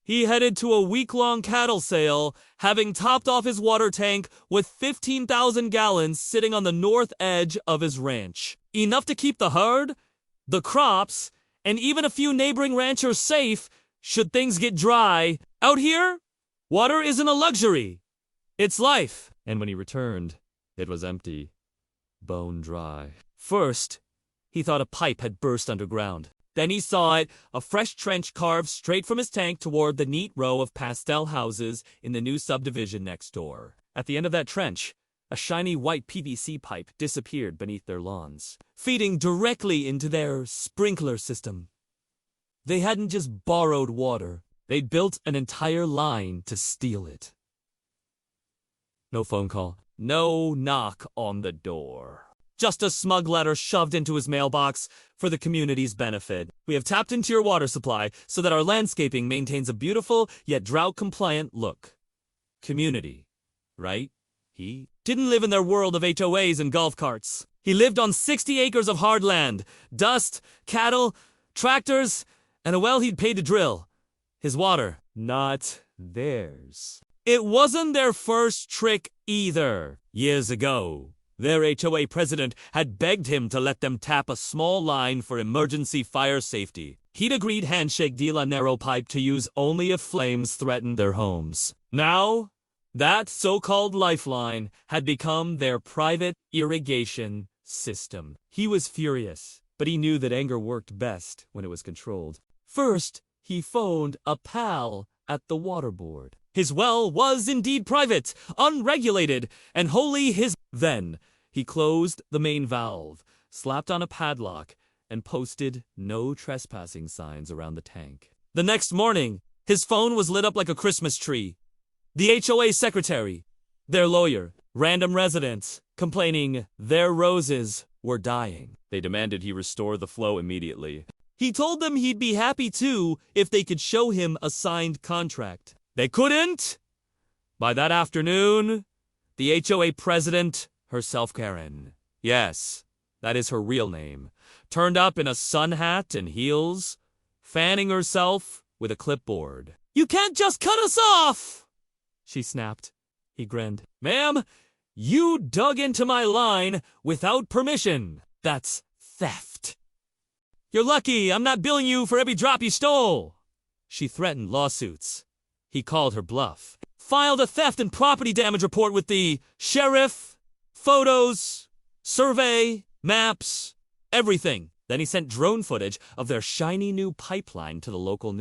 He headed to a week-long cattle sale, having topped off his water tank with 15,000 gallons sitting on the north edge of his ranch. Enough to keep the herd, the crops, and even a few neighboring ranchers safe should things get dry. Out here, water isn't a luxury. It's life. And when he returned, it was empty, bone dry. First, he thought a pipe had burst underground. Then he saw it, a fresh trench carved straight from his tank toward the neat row of pastel houses in the new subdivision next door. At the end of that trench, a shiny white PVC pipe disappeared beneath their lawns, feeding directly into their sprinkler system. They hadn't just borrowed water, they'd built an entire line to steal it. No phone call, no knock on the door. Just a smug letter shoved into his mailbox for the community's benefit. We have tapped into your water supply so that our landscaping maintains a beautiful yet drought-compliant look. Community, right? He didn't live in their world of HOAs and golf carts. He lived on 60 acres of hard land, dust, cattle, tractors, and a well he'd paid to drill. His water, not theirs. It wasn't their first trick either. Years ago, their HOA president had begged him to let them tap a small line for emergency fire safety. He'd agreed handshake deal a narrow pipe to use only if flames threatened their homes. Now, that so-called lifeline had become their private irrigation system. He was furious, but he knew that anger worked best when it was controlled. First, he phoned a pal at the water board. His well was indeed private, unregulated, and wholly his. Then, he closed the main valve, slapped on a padlock, and posted no trespassing signs around the tank. The next morning, his phone was lit up like a Christmas tree. The HOA secretary, their lawyer, random residents, complaining their roses were dying. They demanded he restore the flow immediately. He told them he'd be happy too if they could show him a signed contract. They couldn't. By that afternoon, the HOA president, herself Karen, yes, that is her real name, turned up in a sun hat and heels, fanning herself with a clipboard. "You can't just cut us off!" she snapped. He grinned. "Ma'am, you dug into my line without permission. That's theft. You're lucky I'm not billing you for every drop you stole." She threatened lawsuits. He called her bluff. Filed a theft and property damage report with the sheriff, photos, survey, maps, everything. Then he sent drone footage of their shiny new pipeline to the local news.